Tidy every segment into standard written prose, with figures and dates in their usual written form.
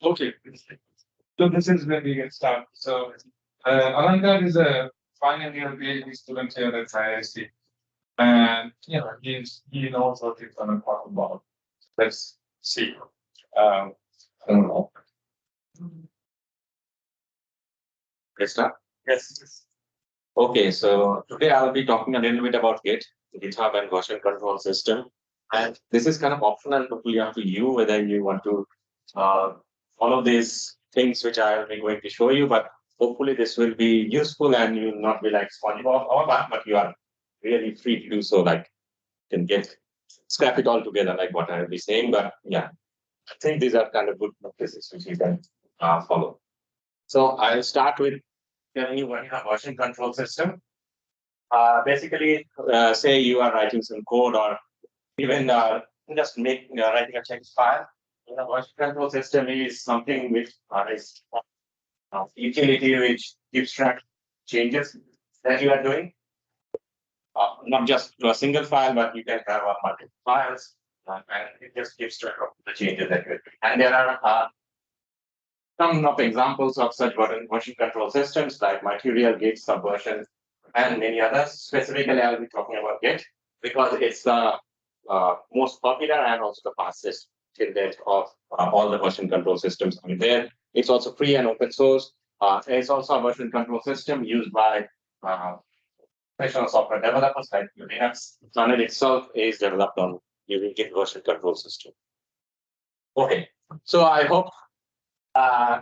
Okay. So this is where we get started. So Alankar is a final year PhD student here at IISc. And he knows what he's gonna talk about. Let's see. I don't know. Let's start. Yes. Okay, so today I will be talking a little bit about GitHub and version control system. And this is kind of optional, totally up to you whether you want to follow these things which I will be going to show you. But hopefully this will be useful and you will not be like SpongeBob or that, but you are really free to do so. Like you can scrap it all together, like what I will be saying. But yeah, I think these are kind of good practices which you can follow. So I'll start with telling you what is a version control system. Basically, say you are writing some code or even just writing a text file. A version control system is something which is utility which keeps track of changes that you are doing. Not just to a single file, but you can have multiple files, and it just keeps track of the changes that you're doing. And there are some of examples of such version control systems like Material, Git, Subversion, and many others. Specifically, I'll be talking about Git because it's the most popular and also the fastest till date of all the version control systems out there. It's also free and open source. It's also a version control system used by professional software developers like Linux. Kernel itself is developed on using Git version control system. Okay, so I hope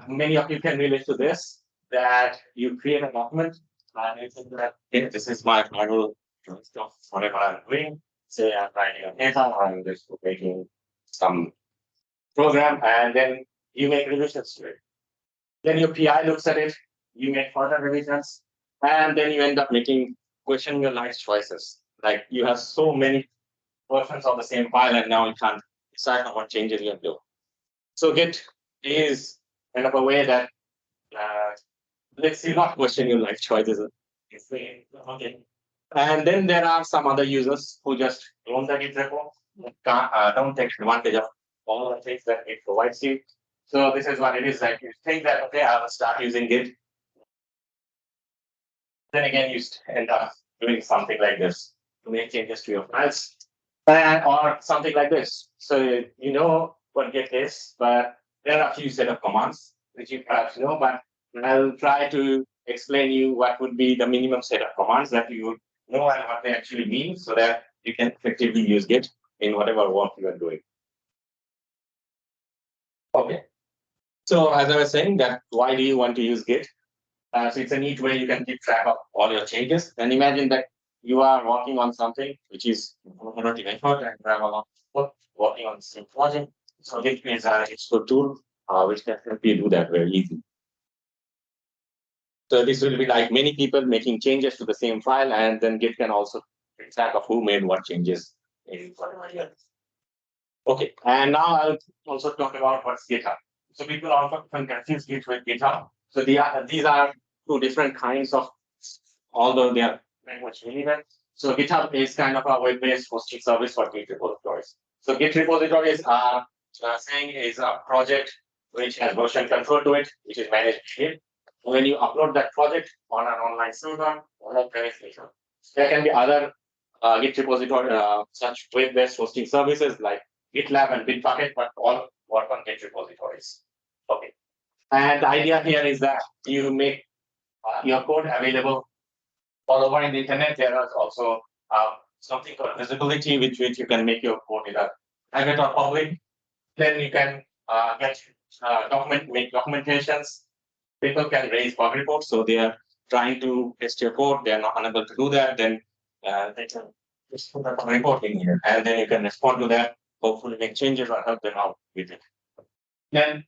many of you can relate to this, that you create a document and you think that this is my final stuff, whatever I'm doing. Say I'm writing a paper or I'm just making some program, and then you make revisions to it. Then your PI looks at it, you make further revisions, and then you end up questioning your life's choices. Like you have so many versions of the same file, and now you can't decide on what changes you do. So Git is kind of a way that let's see, not question your life choices. Okay. And then there are some other users who just clone the Git repo, don't take advantage of all the things that it provides you. So this is what it is like. You think that, okay, I will start using Git. Then again, you end up doing something like this to make changes to your files or something like this. So you know what Git is, but there are a few set of commands which you perhaps know, but I'll try to explain you what would be the minimum set of commands that you would know and what they actually mean so that you can effectively use Git in whatever work you are doing. Okay. So as I was saying, that why do you want to use Git? So it's a neat way you can keep track of all your changes. And imagine that you are working on something which is collaborative effort and you have a lot of work working on the same project. So Git is a useful tool which can help you do that very easily. So this will be like many people making changes to the same file, and then Git can also keep track of who made what changes in whatever year. Okay, and now I'll also talk about what's GitHub. So people often confuse Git with GitHub. So these are two different kinds of, although they are very much relevant. So GitHub is kind of a web-based hosting service for Git repositories. So Git repositories are saying is a project which has version control to it, which is managed by Git. When you upload that project on an online server or a premise server, there can be other Git repository, such web-based hosting services like GitLab and Bitbucket, but all work on Git repositories. Okay. And the idea here is that you make your code available all over in the internet. There is also something called visibility, which you can make your code either private or public. Then you can make documentations. People can raise bug reports, so they are trying to test your code. They are not unable to do that. Then they can just put a bug report in here, and then you can respond to that. Hopefully, make changes or help them out with it. Then,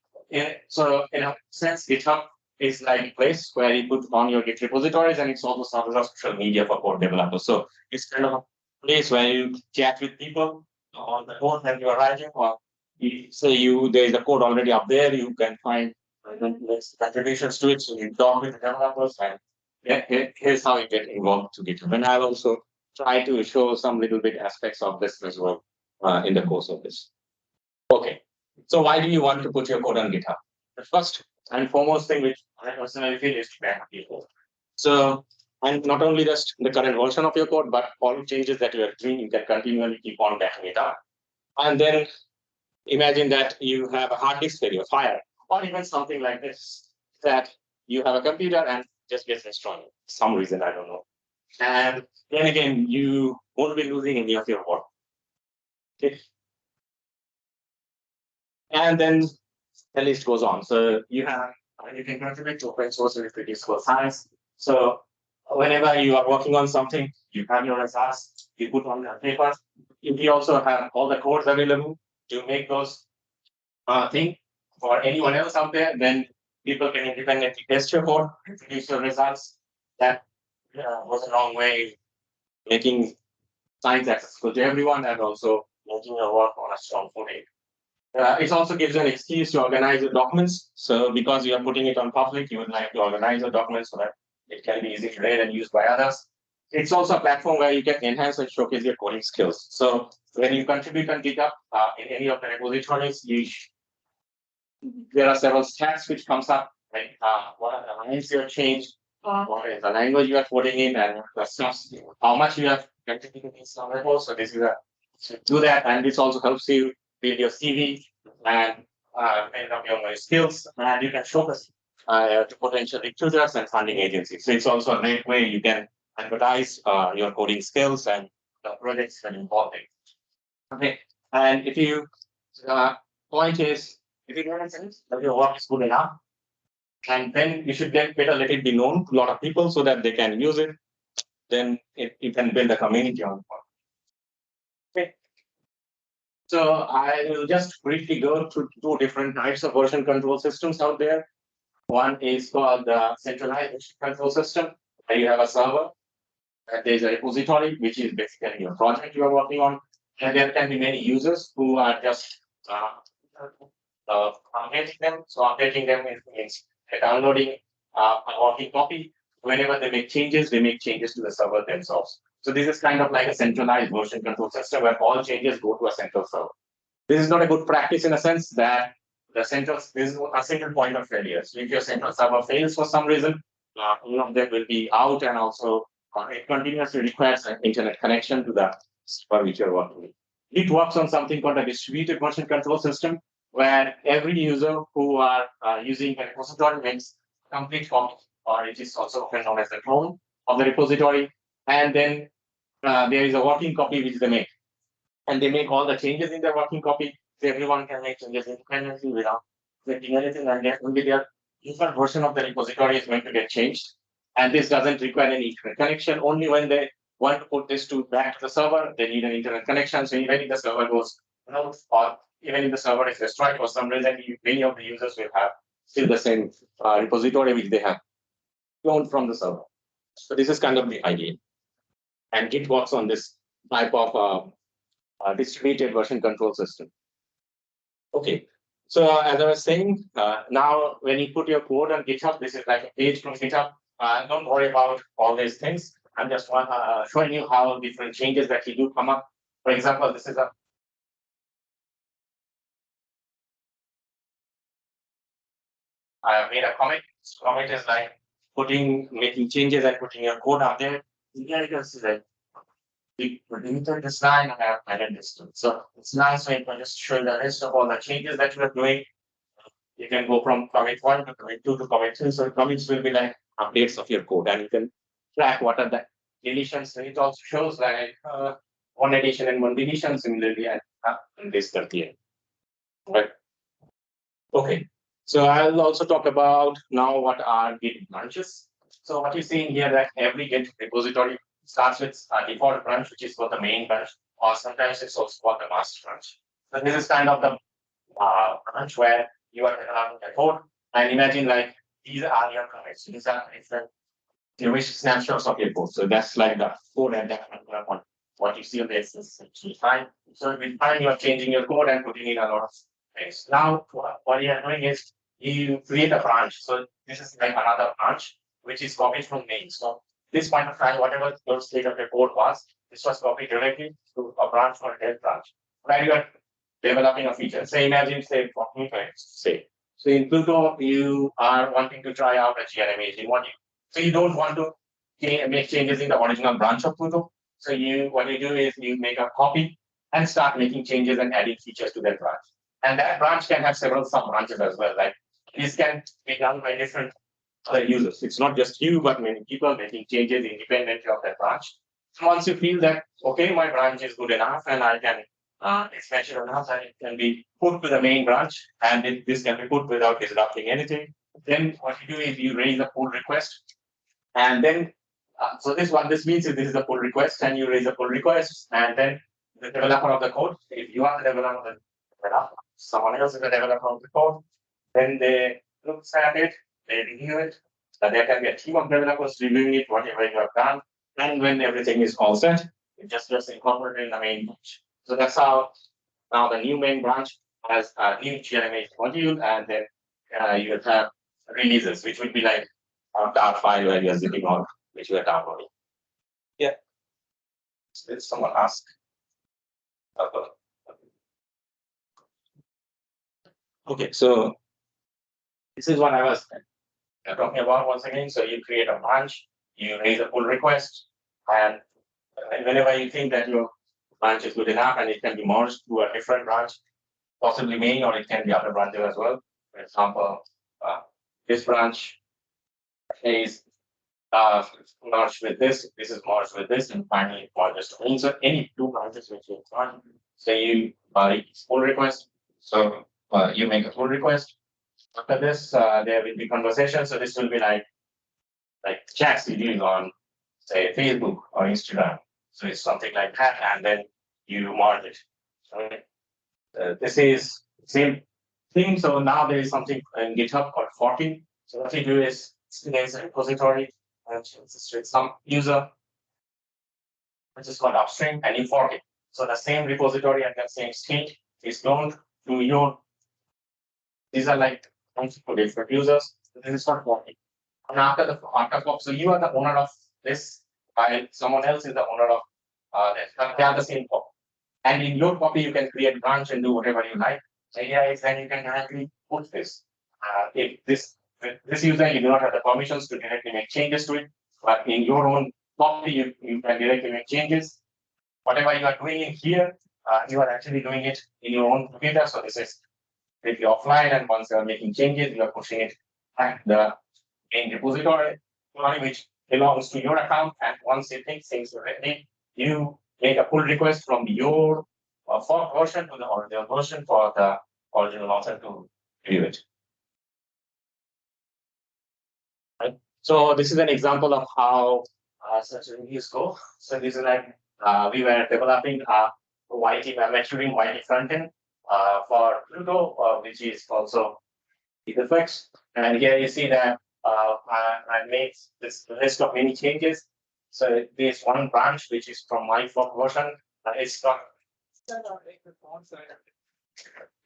so in a sense, GitHub is like a place where you put on your Git repositories, and it's also sort of social media for code developers. So it's kind of a place where you chat with people on the code that you are writing, or there is a code already up there. You can find contributions to it, so you talk with the developers, and here's how you get involved to GitHub. And I'll also try to show some little bit aspects of this as well. In the course of this. Okay, so why do you want to put your code on GitHub? There are a few set of reasons. One is that the first and foremost thing which I personally feel is to back people. So, and not only just the current version of your code, but all changes that you are doing, you can continually keep on backing it up. And then imagine that you have a hard disk failure, fire, or even something like this, that you have a computer and just gets destroyed. Some reason, I don't know. And then again, you won't be losing any of your work. Okay. And then the list goes on. So you can contribute to open source with reducible size. So whenever you are working on something, you have your results, you put on the paper. If you also have all the codes available to make those thing for anyone else out there, then people can independently test your code, produce your results. That goes a long way, making science accessible to everyone and also making your work on a strong footing. It also gives you an excuse to organize your documents. So because you are putting it on public, you would like to organize your documents so that it can be easily read and used by others. It's also a platform where you can enhance and showcase your coding skills. So when you contribute on GitHub in any of the repositories, there are several stats which comes up, like what are the lines you have changed, what is the language you are putting in, and the stuff, how much you have contributed in some repos. So this is to do that, and this also helps you build your CV and build up your skills, and you can showcase to potential recruiters and funding agencies. So it's also a great way you can advertise your coding skills and the projects that involve it. Okay, and if you point is if you get a sense that your work is good enough, and then you should let it be known to a lot of people so that they can use it, then you can build a community on it. Okay. So I will just briefly go through two different types of version control systems out there. One is called the centralized version control system, where you have a server, and there's a repository, which is basically your project you are working on, and there can be many users who are just updating them. So updating them means downloading a working copy. Whenever they make changes to the server themselves. So this is kind of like a centralized version control system where all changes go to a central server. This is not a good practice in a sense that this is a single point of failure. So if your central server fails for some reason, one of them will be out, and also it continuously requires an internet connection to the server which you're working with. It works on something called a distributed version control system, where every user who are using a repository makes complete copy, or it is also often known as the clone of the repository, and then there is a working copy which they make, and they make all the changes in their working copy. So everyone can make changes independently without affecting anything, and only their different version of the repository is going to get changed. And this doesn't require any internet connection. Only when they want to put this back to the server, they need an internet connection. So even if the server goes out, or even if the server is destroyed for some reason, many of the users will have still the same repository which they have cloned from the server. So this is kind of the idea. And Git works on this type of distributed version control system. Okay, so as I was saying, now when you put your code on GitHub, this is like a page from GitHub. Don't worry about all these things. I'm just showing you how different changes that you do come up. For example, this is I made a commit. Commit is like making changes and putting your code out there. Here you can see that we deleted this line and I have added this to it. So it's nice when you can just show the list of all the changes that you are doing. You can go from commit 1 to commit 2 to commit 3. So commits will be like updates of your code, and you can track what are the deletions. And it also shows like one addition and one deletion similarly, and this 30. Right. Okay. So I'll also talk about now what are Git branches. So what you see in here that every Git repository starts with a default branch, which is called the main branch, or sometimes it's also called the master branch. So this is kind of the branch where you are developing the code, and imagine like these are your commits. These are different snapshots of your code. So that's like the code at that particular point. What you see on this is actually fine. So with time you are changing your code and putting in a lot of things. Now what you are doing is you create a branch. So this is like another branch which is copied from main. So this point of time, whatever your state of your code was, this was copied directly to a branch or a dev branch, where you are developing a feature. Say imagine say So in Pluto, you are wanting to try out a GNMH. So you don't want to make changes in the original branch of Pluto. So what you do is you make a copy and start making changes and adding features to that branch. And that branch can have several sub branches as well. Like this can be done by different other users. It's not just you, but many people making changes independently of that branch. So once you feel that, okay, my branch is good enough and I can it's mature enough that it can be put to the main branch and this can be put without disrupting anything. Then what you do is you raise a pull request and then so this means is this is a pull request and you raise a pull request and then the developer of the code, if you are the developer, someone else is the developer of the code, then they look at it, they review it. There can be a team of developers reviewing it, whatever you have done. And when everything is all set, it just incorporated in the main branch. So that's how now the new main branch has a new GNMH module, and then you will have releases, which would be like a tar file where you are zipping on, which you are downloading. Yeah. Did someone ask? Okay, so this is what I was talking about once again. So you create a branch, you raise a pull request, and whenever you think that your branch is good enough and it can be merged to a different branch, possibly main, or it can be other branches as well. For example, this branch is merged with this is merged with this, and finally it merges to insert any two branches which you want. So you pull request. So you make a pull request. After this, there will be conversation. So this will be like chats you do on, say, Facebook or Instagram. So it's something like that, and then you merge it. Okay. This is same thing. So now there is something in GitHub called forking. So what you do is there's a repository with some user, which is called upstream, and you fork it. So the same repository and the same state is known to your. These are like for different users. So this is not forking. And after fork, so you are the owner of this, while someone else is the owner of this. But they are the same copy. And in your copy, you can create branch and do whatever you like. The idea is then you can directly put this. If this user, you do not have the permissions to directly make changes to it, but in your own copy, you can directly make changes. Whatever you are doing in here, you are actually doing it in your own computer. So this is completely offline, and once you are making changes, you are pushing it back the main repository, which belongs to your account. And once you think things are ready, you make a pull request from your fork version to the original version for the original author to view it. Right. So this is an example of how such reviews go. So this is like we were developing a maturing YT frontend for Pluto, which is also effects. And here you see that I made this list of many changes. So there's one branch which is from my fork version. It's not.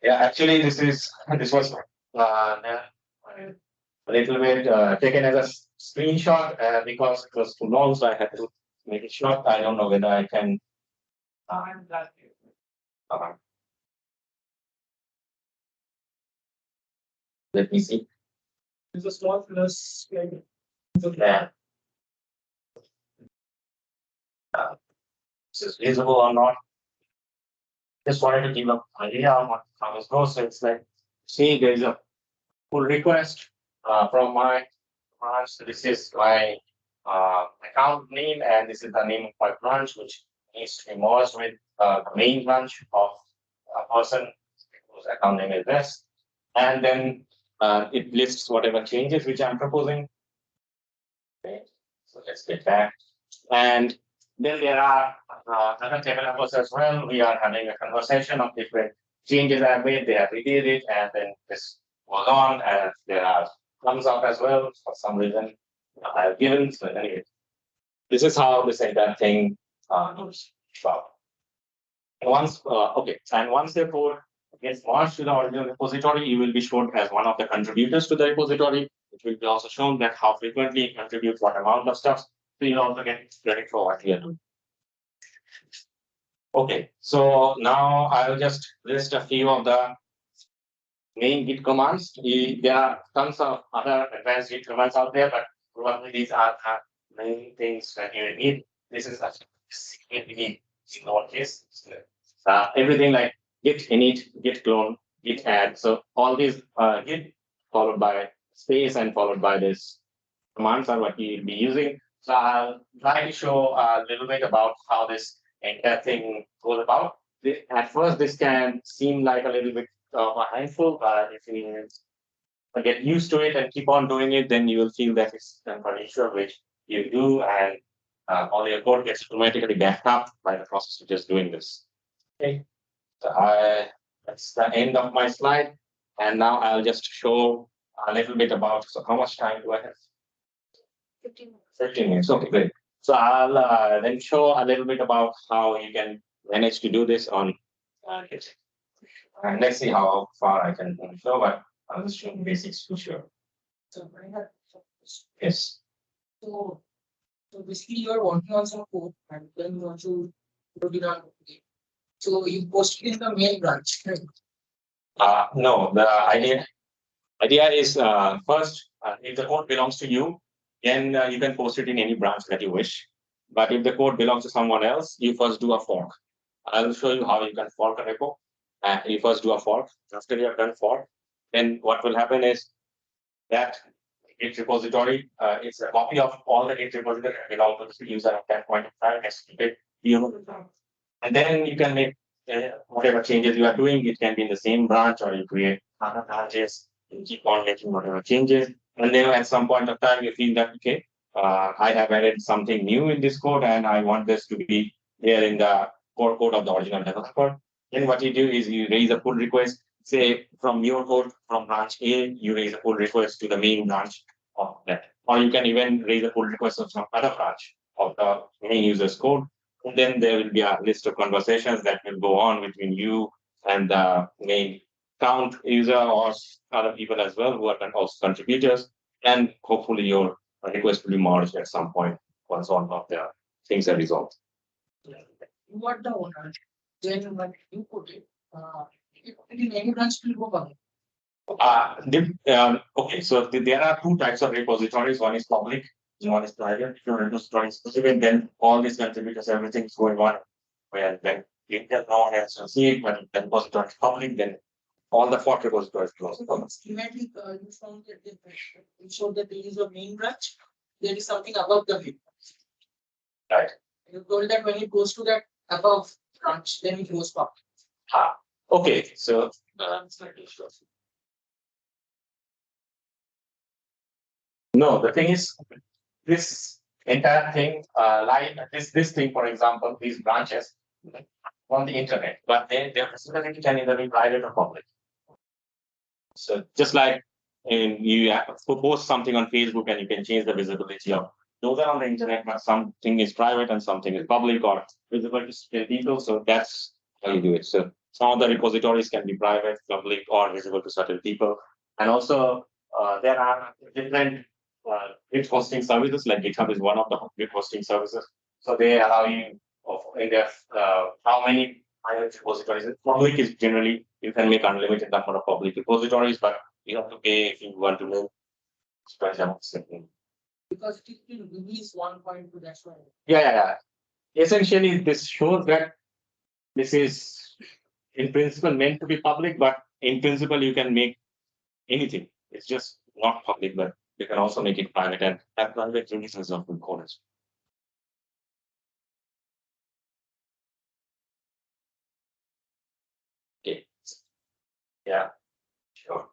Yeah, actually, this was a little bit taken as a screenshot because it was too long, so I had to make it short. I don't know whether I can. Let me see. It's a small plus. Yeah. This is visible or not. Just wanted to give an idea of how this goes. So it's like, see, there is a pull request from my branch. So this is my account name, and this is the name of my branch, which needs to be merged with the main branch of a person whose account name is this. And then it lists whatever changes which I'm proposing. Okay. So let's get back. And then there are other developers as well. We are having a conversation of different changes I've made. They have reviewed it, and then this goes on, and there are thumbs up as well for some reason I have given. So anyway, this is how this entire thing goes. Wow. And once the code gets merged to the original repository, you will be shown as one of the contributors to the repository. It will be also shown that how frequently you contribute what amount of stuff. So you'll also get credit for what you are doing. Okay, so now I'll just list a few of the main Git commands. There are tons of other advanced Git commands out there, but probably these are the main things that you need. This is a secret we need in our case. Everything like git init, git clone, git add. So all these git followed by space and followed by this commands are what you'll be using. So I'll try to show a little bit about how this entire thing goes about. At first, this can seem like a little bit of a handful, but if you get used to it and keep on doing it, then you will feel that it's an issue which you do, and all your code gets automatically backed up by the process of just doing this. Okay, so that's the end of my slide, and now I'll just show a little bit about. So, how much time do I have? 15 minutes. 15 minutes. Okay, great. So I'll then show a little bit about how you can manage to do this on Git. And let's see how far I can show, but I'll just show the basics for sure. So I have Yes. so basically you are working on some code and then you want to put it on Git. So you post it in the main branch, right? No, the idea is first, if the code belongs to you, then you can post it in any branch that you wish. But if the code belongs to someone else, you first do a fork. I'll show you how you can fork a repo. You first do a fork. After you have done fork, then what will happen is that Git repository, it's a copy of all the Git repository that belong to the user at that point of time. And then you can make whatever changes you are doing. It can be in the same branch, or you create other branches and keep on making whatever changes. And then at some point of time, you feel that, okay, I have added something new in this code and I want this to be there in the core code of the original developer. Then what you do is you raise a pull request. Say from your code, from branch A, you raise a pull request to the main branch of that. Or you can even raise a pull request of some other branch of the main user's code. And then there will be a list of conversations that will go on between you and the main account user or other people as well who are also contributors. And hopefully your request will be merged at some point once all of the things are resolved. You are the owner. Then when you put it, if it in any branch will go public. Okay, so there are two types of repositories. One is public, one is private. If your repository is private, then all these contributors, everything's going on. Where then you can no one else will see it, but if the repository is public, then all the fork repositories close. So schematically, you found that you showed that there is a main branch, there is something above the main branch. Right. You told that when it goes to that above branch, then it goes public. Okay, so slightly sure. No, the thing is, this entire thing, like this thing, for example, these branches on the internet, but their facility can either be private or public. So just like you post something on Facebook and you can change the visibility of those are on the internet, but something is private and something is public or visible to people. So that's how you do it. So some of the repositories can be private, public, or visible to certain people. And also there are different git hosting services, like GitHub is one of the git hosting services. So they allow you in their how many private repositories. Public is generally you can make unlimited number of public repositories, but you have to pay if you want to move. Because it will release 1.2, that's why. Yeah. Essentially, this shows that this is in principle meant to be public, but in principle you can make anything. It's just not public, but you can also make it private and have private releases of the code. Okay. Yeah, sure.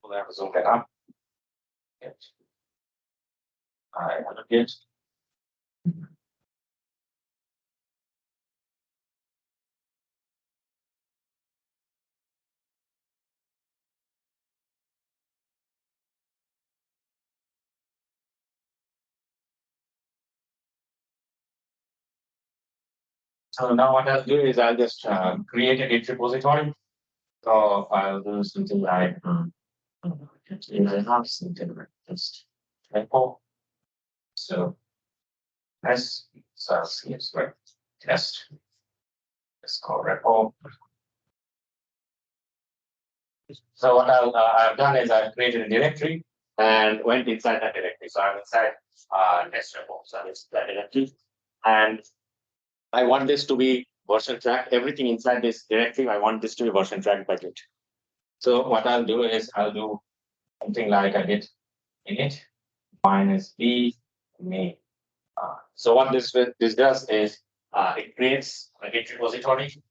We'll have to zoom that up. Yes. I have it. So now what I'll do is I'll just create a Git repository. So I'll do something like something like just repo. So yes, right. test. Let's call repo. So what I've done is I've created a directory and went inside that directory. So I'm inside test repo. So I'm inside that directory, and I want this to be version tracked. Everything inside this directory, I want this to be version tracked by Git. So what I'll do is I'll do something like a git init minus b main. So what this does is it creates a Git repository,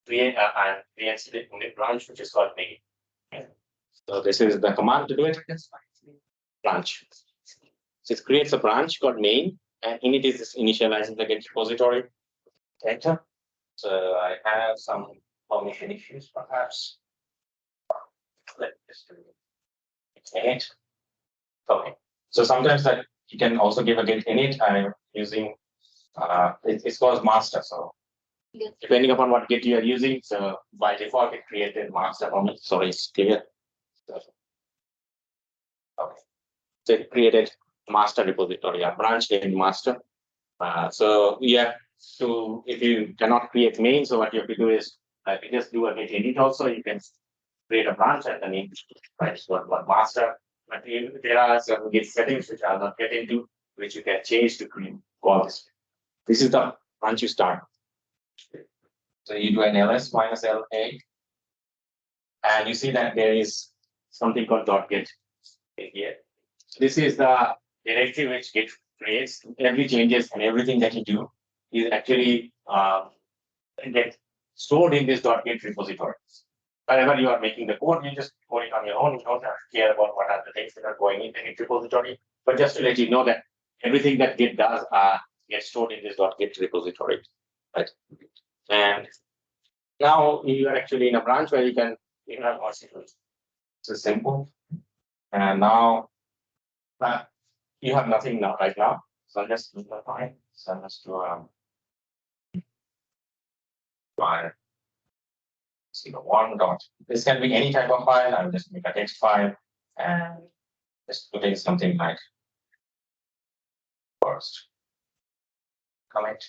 and creates the unit branch, which is called main. So this is the command to do it. Branch. So it creates a branch called main, and init is initializing the Git repository. Enter. So I have some permission issues, perhaps. Let this do init. Okay. So sometimes that you can also give a git init. I'm using it's called master. So depending upon what git you are using, so by default it created master for me. Sorry, it's clear. Okay. So it created master repository, a branch named master. So you have to, if you cannot create main, so what you have to do is you just do a git init also. You can create a branch and the name, right? So what master. But there are some git settings which I'll not get into, which you can change to call this. This is the branch you start. So you do an ls minus la, and you see that there is something called .git here. This is the directory which Git creates. Every changes and everything that you do is actually get stored in this .git repository. Whenever you are making the code, you just code it on your own. You don't have to care about what are the things that are going in the Git repository. But just to let you know that everything that Git does gets stored in this .git repository, right? And now you are actually in a branch where you can have more secrets. It's simple. And now you have nothing now right now. So I'll just do the file. So I'll just do file 01 dot. This can be any type of file. I'll just make a text file and just put in something like first commit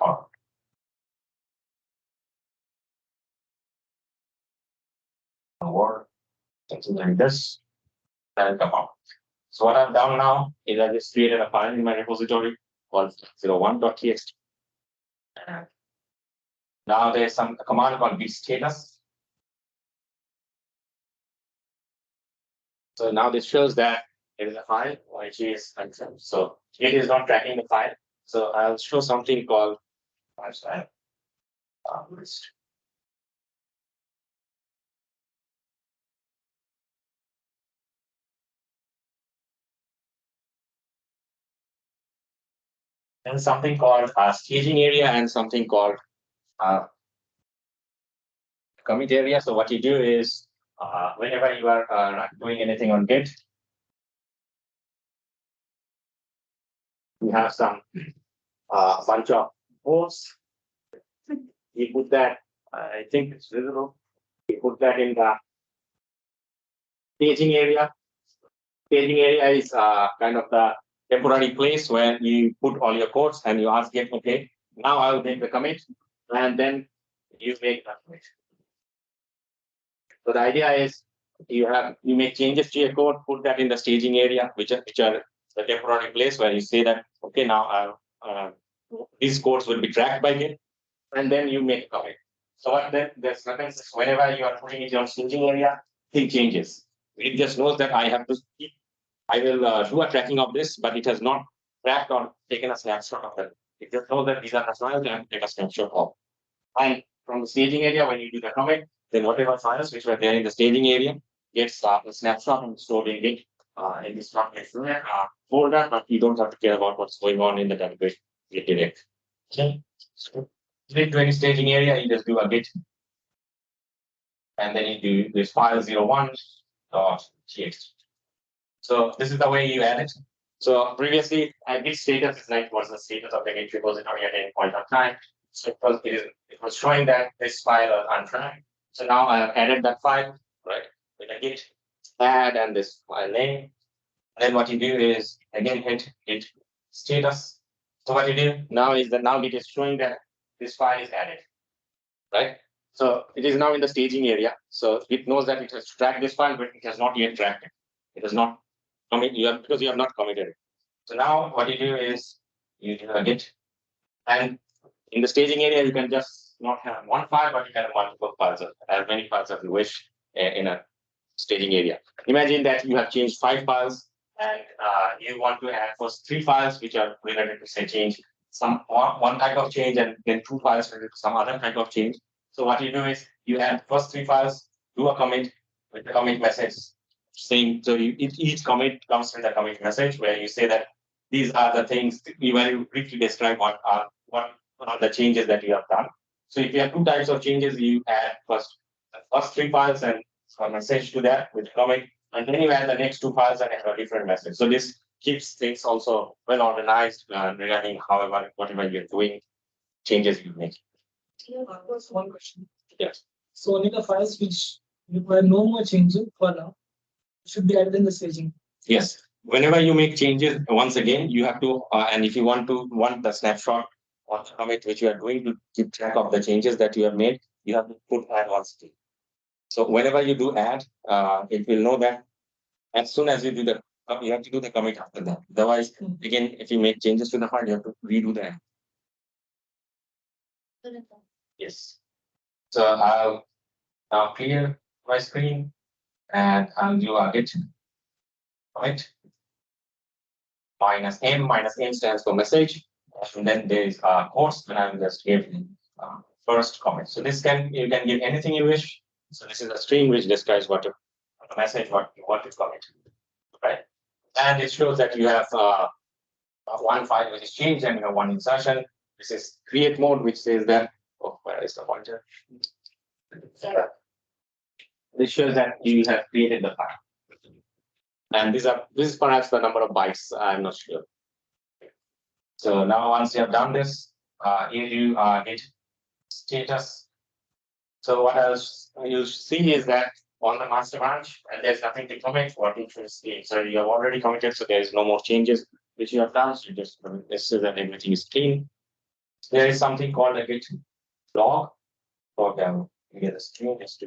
or word, something like this. That'll come out. So what I've done now is I just created a file in my repository called 01.txt. And now there's a command called git status. So now this shows that it is a file which is confirmed. So it is not tracking the file. So I'll show something called list. And something called staging area and something called commit area. So what you do is whenever you are not doing anything on Git, you have some bunch of posts. You put that, I think it's visible. You put that in the staging area. Staging area is kind of the temporary place where you put all your codes and you ask Git, okay, now I will make the commit, and then you make the commit. So the idea is you make changes to your code, put that in the staging area, which are the temporary place where you say that, okay, now these codes will be tracked by Git, and then you make a commit. So what then this happens is whenever you are putting it on staging area, thing changes. It just knows that I will do a tracking of this, but it has not tracked or taken a snapshot of it. It just knows that these are the files and take a snapshot of. And from the staging area, when you do the commit, then whatever files which were there in the staging area gets a snapshot and stored in Git in this folder, but you don't have to care about what's going on in the database Git direct. Okay. So to any staging area, you just do a Git, and then you do this file 01.txt. So this is the way you add it. So previously, Git status is like what's the status of the Git repository at any point of time. So it was showing that this file is untracked. So now I have added that file, right? With a git add and this file name. And then what you do is again hit git status. So what you do now is that now it is showing that this file is added, right? So it is now in the staging area. So it knows that it has tracked this file, but it has not yet tracked it. It has not commit because you have not committed it. So now what you do is you do a git, and in the staging area you can just not have one file, but you can have multiple files, as many files as you wish in a staging area. Imagine that you have changed 5 files, and you want to add first 3 files which are related to say change some one type of change, and then 2 files related to some other type of change. So what you do is you add first 3 files, do a commit with the commit message saying, so each commit comes with a commit message where you say that these are the things you very briefly describe what are the changes that you have done. So if you have 2 types of changes, you add the first 3 files and a message to that with commit, and then you add the next 2 files and have a different message. So this keeps things also well organized regarding whatever you're doing, changes you make. One question. Yes. So only the files which require no more changes for now should be added in the staging. Yes. Whenever you make changes, once again, you have to, and if you want the snapshot or the commit which you are doing to keep track of the changes that you have made, you have to put add on stage. So whenever you do add, it will know that as soon as you do you have to do the commit after that. Otherwise, again, if you make changes to the file, you have to redo the add. Yes. So I'll now clear my screen and I'll do a git commit -m stands for message, and then there is a quotes, and I'm just giving first comment. So you can give anything you wish. So this is a string which describes what a message what you want to commit, right? And it shows that you have one file which is changed and you have one insertion. This is create mode, which says that where is the pointer? This shows that you have created the file. And this is perhaps the number of bytes, I'm not sure. So now once you have done this, you do git status. So what else you see is that on the master branch, and there's nothing to commit what you should see. So you have already committed, so there is no more changes which you have done. So you just this is that everything is clean. There is something called a git log. For them, get a string is to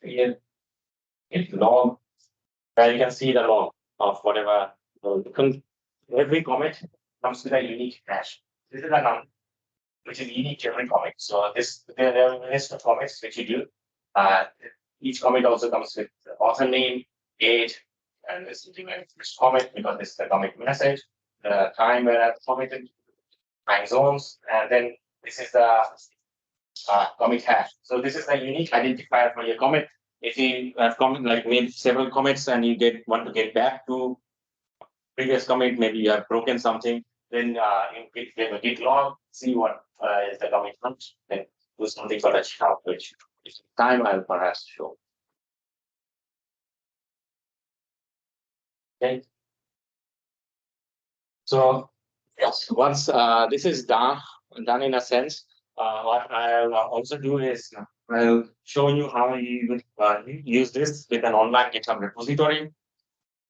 create git log, where you can see the log of whatever. Every commit comes with a unique hash. This is a number which is unique to every commit. So there are a list of commits which you do. Each commit also comes with the author name, date, and this is the first commit because this is the commit message, the time where I've committed, time zones, and then this is the commit hash. So this is the unique identifier for your commit. If you have made several commits and you want to get back to previous commit, maybe you have broken something, then you give a git log, see what is the commit function, then do something for that count, which time I'll perhaps show. Okay. So yes, once this is done in a sense, what I'll also do is I'll show you how you would use this with an online GitHub repository.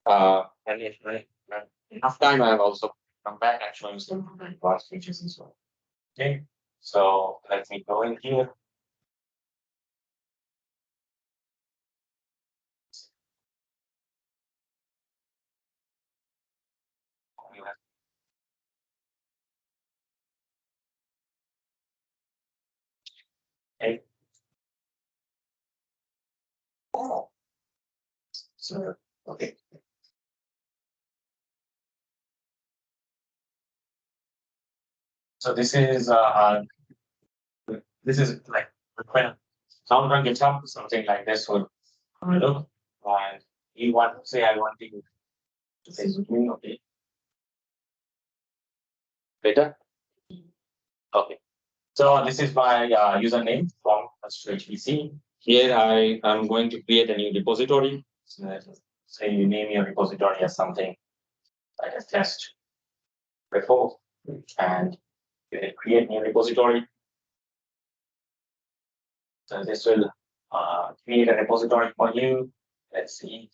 And if I have enough time, I'll also come back and show you some advanced features as well. Okay, so let me go in here. Okay. So, okay. So this is like when sound on GitHub, something like this would look, and you want to say I want to say something, okay. Better? Okay. So this is my username from HPC. Here I am going to create a new repository. So say you name your repository as something like a test before, and you hit create new repository. So this will create a repository for you. Let's see.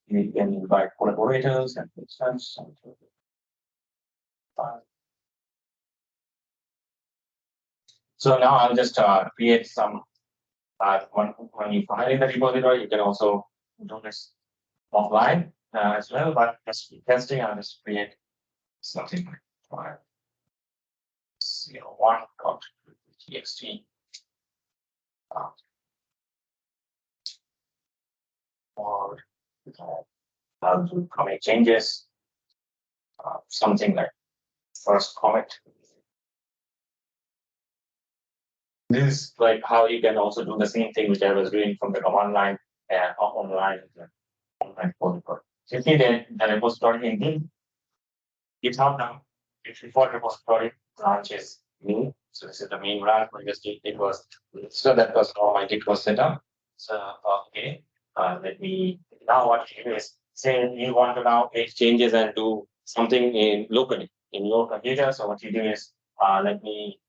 You can invite collaborators and instance. So now I'll just create some. When you file in the repository, you can also do this offline as well. But just for testing, I'll just create something like file 01.txt. Or I'll do commit changes, something like first commit. This is like how you can also do the same thing which I was doing from the command line and online repository. So you see that the repository in GitHub now. If you for repository branch is new. So this is the main branch. Previously it was so that was how my Git was set up. So okay. Let me now what you do is say you want to now make changes and do something in locally in your computer. So what you do is let me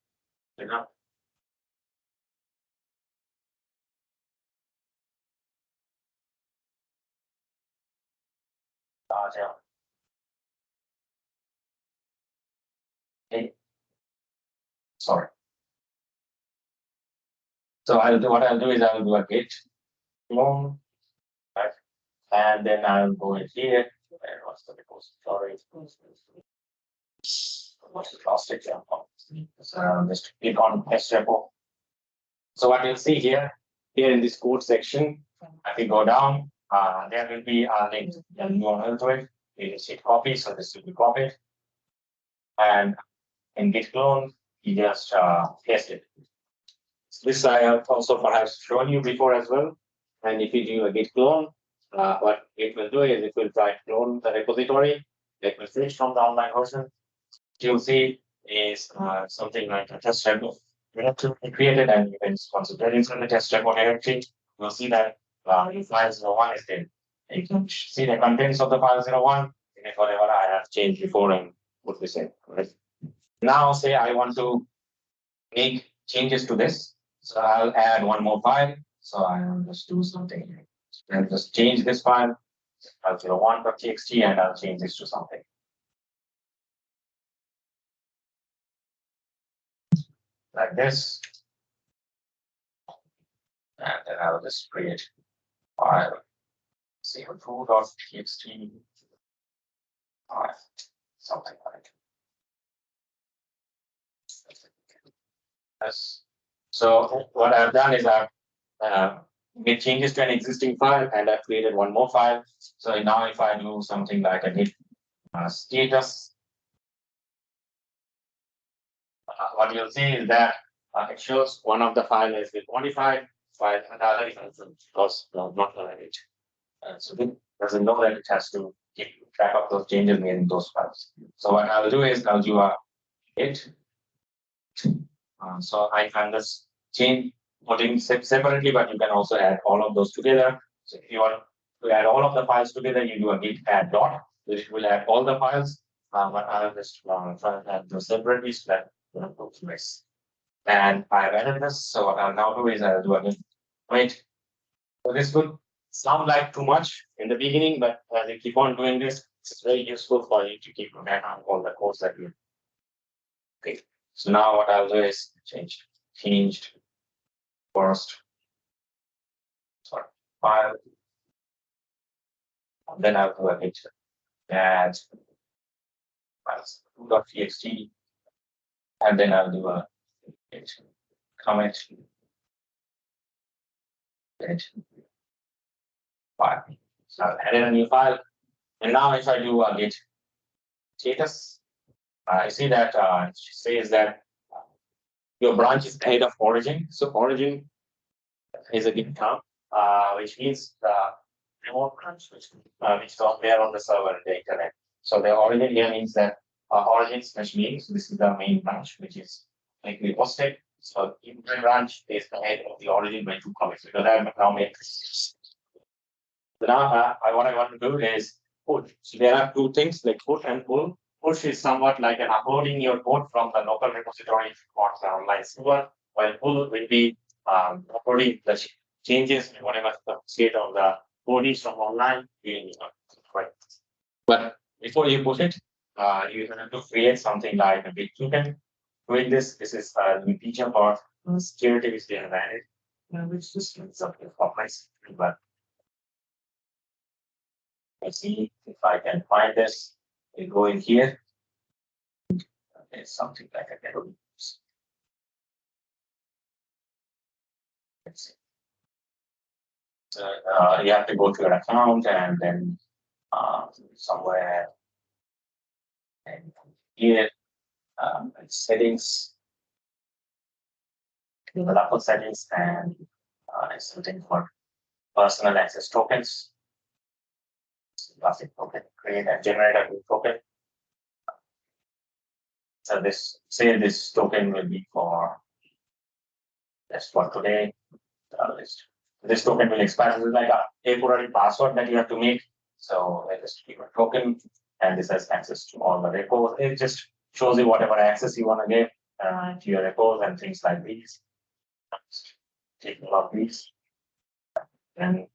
okay. Sorry. So I'll do what I'll do is I will do a git clone, right? And then I'll go in here. Where was the repository? What's the last example? So I'll just click on test repo. So what you'll see here in this code section, if you go down, there will be a link URL to it. You just hit copy, so this will be copied. And in git clone, you just paste it. This I have also perhaps shown you before as well. And if you do a git clone, what it will do is it will try to clone the repository. It will switch from the online version. You'll see is something like a test repo directory created, and you can consider inside the test repo directory. You'll see that file 01 is there. You can see the contents of the file 01, and whatever I have changed before and put this in. Right? Now, say I want to make changes to this. So I'll add one more file. So I'll just do something here. I'll just change this file, file 01.txt, and I'll change this to something. Like this. And then I'll just create file CO2.txt file, something like this. So what I've done is I've made changes to an existing file and I've created one more file. So now if I do something like a git status, what you'll see is that it shows one of the file has been modified, while another is not valid. So it doesn't know that it has to keep track of those changes made in those files. So what I'll do is I'll do a git. So I can just change putting separately, but you can also add all of those together. So if you want to add all of the files together, you do a git add dot, which will add all the files. But I'll just try to add those separately so that and I've added this. So what I'll now do is I'll do a wait. So this would sound like too much in the beginning, but as you keep on doing this, it's very useful for you to keep track on all the codes that you. Okay. So now what I'll do is changed first. Sorry, file. And then I'll do a git add files 2.txt. And then I'll do a git commit git file. So I'll add in a new file. And now if I do a git status, I see that it says that your branch is ahead of origin. So origin is a git count, which means the remote branch, which is not there on the server, the internet. So the origin here means that origin slash main. So this is the main branch, which is likely hosted. So in the branch is ahead of the origin by 2 commits. Because I have now made this. So now what I want to do is push. So there are two things like push and pull. Push is somewhat like an uploading your code from the local repository or the online server, while pull will be uploading the changes, whatever the state of the code is from online, right? But before you put it, you have to create something like a big token. With this is a new feature for security which they have added, which just makes up the complex. But let's see if I can find this. We go in here. It's something like a category. Let's see. So you have to go to your account and then somewhere and here settings, developer settings, and something for personal access tokens. Classic token, create and generate a new token. So this token will be for just for today. This token will expire. This is like a temporary password that you have to make. So I just keep a token, and this has access to all the repos. It just shows you whatever access you want to get to your repos and things like these. Take a lot of these. And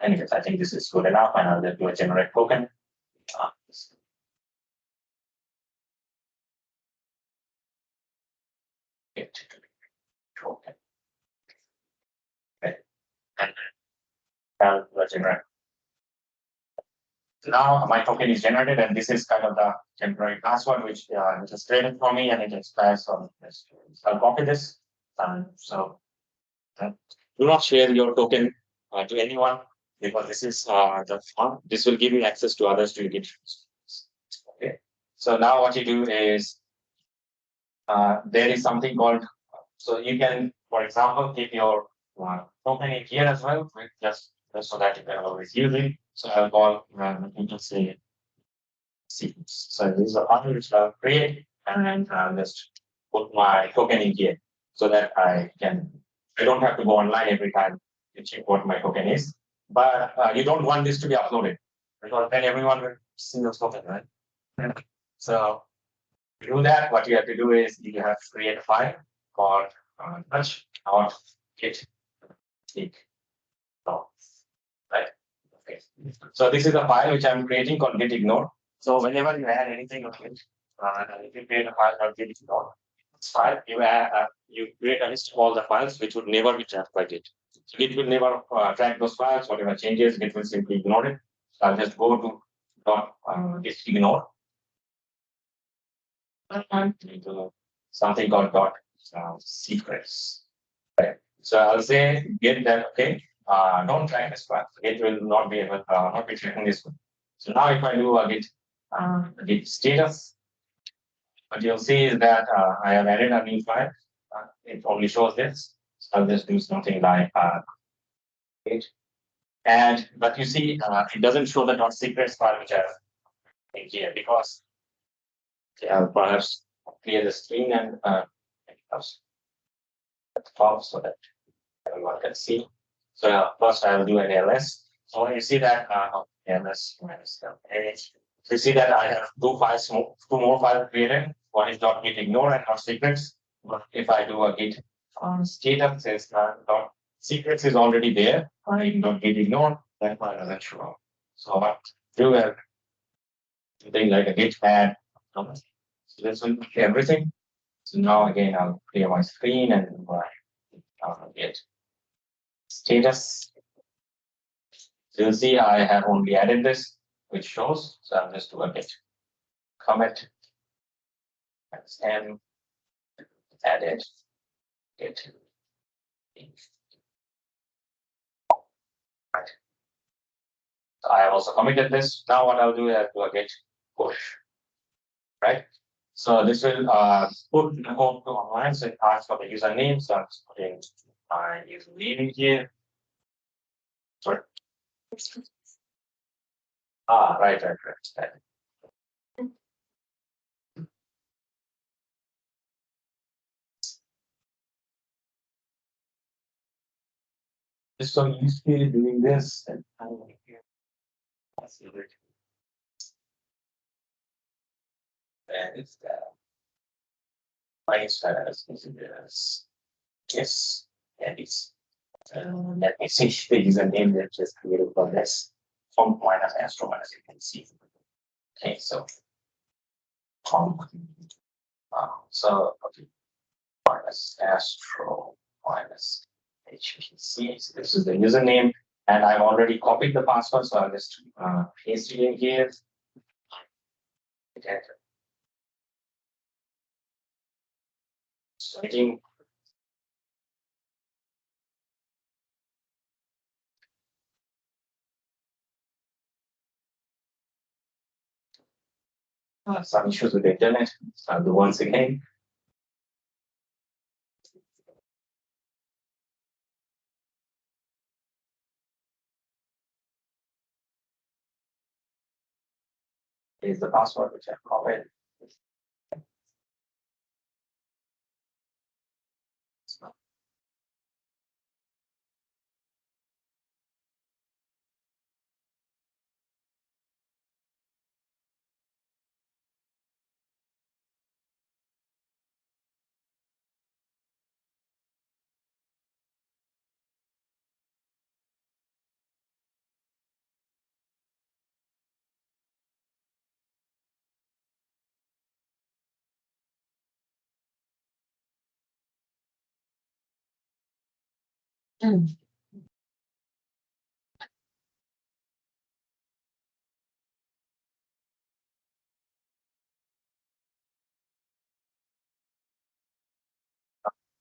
anyways, I think this is good enough, and I'll just do a generate token. Token. Okay. And I'll generate. So now my token is generated, and this is kind of the temporary password which is created for me, and it expires on this. So I'll copy this. So do not share your token to anyone, because this is the fun. This will give you access to others to get. Okay. So now what you do is there is something called. So you can, for example, keep your token in here as well, just so that you can always use it. So I'll call, you can say sequence. So this is a file which I'll create, and I'll just put my token in here so that I don't have to go online every time to check what my token is. But you don't want this to be uploaded, because then everyone will see your token, right? So to do that, what you have to do is you have to create a file called touch or git right? Okay. So this is a file which I'm creating called git ignore. So whenever you add anything on it, if you create a file called git ignore, this file you create a list of all the files which would never be tracked by Git. So Git will never track those files. Whatever changes, Git will simply ignore it. So I'll just go to git ignore and into something called secrets. Right. So I'll say get that. Okay. Don't track this file. Git will not be able not be tracking this one. So now if I do a git status, what you'll see is that I have added a new file. It only shows this. So I'll just do something like git. But you see, it doesn't show the .secrets file which I have in here, because I'll perhaps clear the screen and top so that everyone can see. So first I will do an ls. So you see that ls minus page. So you see that I have two more files created. One is .git ignore and .secrets. But if I do a git status, says .secrets is already there. I .git ignore, that file doesn't show up. So what do something like a git add. So this will be everything. So now again I'll clear my screen and git status. So you'll see I have only added this, which shows. So I'll just do a git commit and added git. Right. So I have also committed this. Now what I'll do is I'll do a git push. Right. So this will put the code to online. So it asks for the username. So I'm just putting my username in here. Sorry. Right. Just so used to doing this, and I don't here. And it's my status is yes, and it's Let me see the username that just created for this. Comp minus astro minus you can see. Okay, so comp. So okay, minus astro minus HPC. So this is the username, and I've already copied the password, so I'll just paste it in here. Okay. Switching. Some issues with the internet. So I'll do once again. Here's the password which I've copied.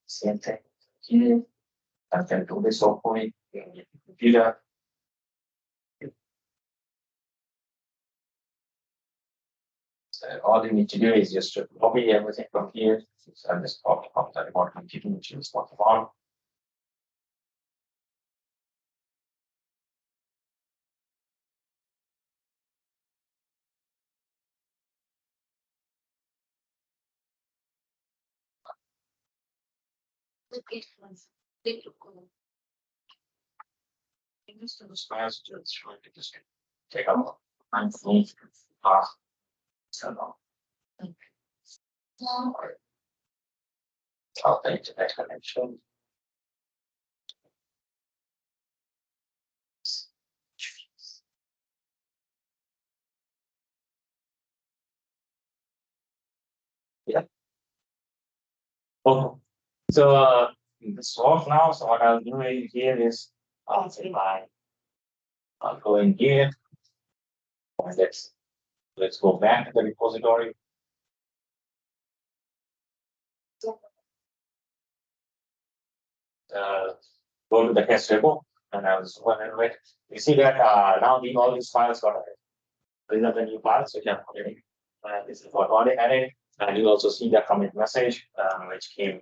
Same thing here. I can do this hopefully in the computer. So all you need to do is just to copy everything from here. So I'm just copy from the remote computer, which is what I want. Just trying to just take out and see so the internet connection. Yeah. Okay. So this off now. So what I'll do here is I'll say I'll go in here. And let's go back to the repository. Go to the test repo, and I'll just go ahead and wait. You see that now all these files got added. These are the new files which I'm putting. This is what already added, and you also see the commit message which came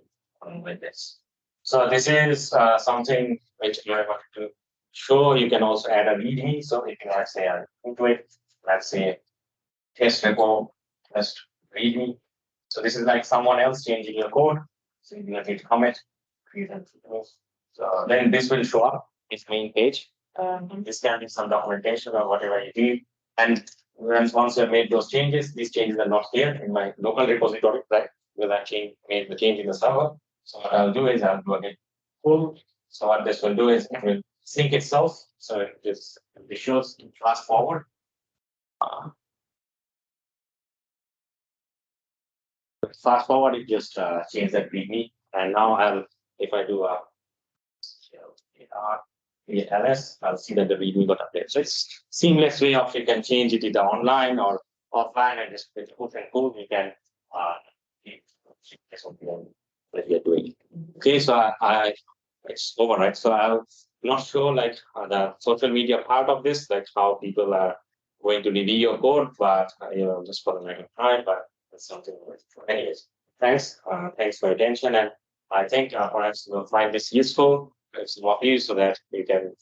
with this. So this is something which I wanted to show. You can also add a README. So if you want to say into it, let's say test repo, test README. So this is like someone else changing your code. So you need to commit, create and so then this will show up its main page. This can be some documentation or whatever you did. And once you have made those changes, these changes are not here in my local repository, right? Because I made the change in the server. So what I'll do is I'll do again pull. So what this will do is it will sync itself. So it just shows fast forward. Fast forward, it just change that readme. And now if I do a ls, I'll see that the readme got updated. So it's seamless way of you can change it either online or offline and just push and pull. You can what you're doing. Okay, so it's over, right? So I'm not sure like the social media part of this, like how people are going to review your code, but just for the matter of time, but that's something. Anyways, thanks for your attention, and I think perhaps you'll find this useful. It's more of you so that you can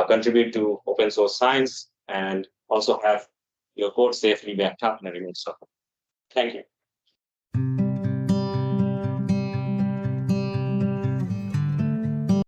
contribute to open source science and also have your code safely backed up and everything. So, thank you.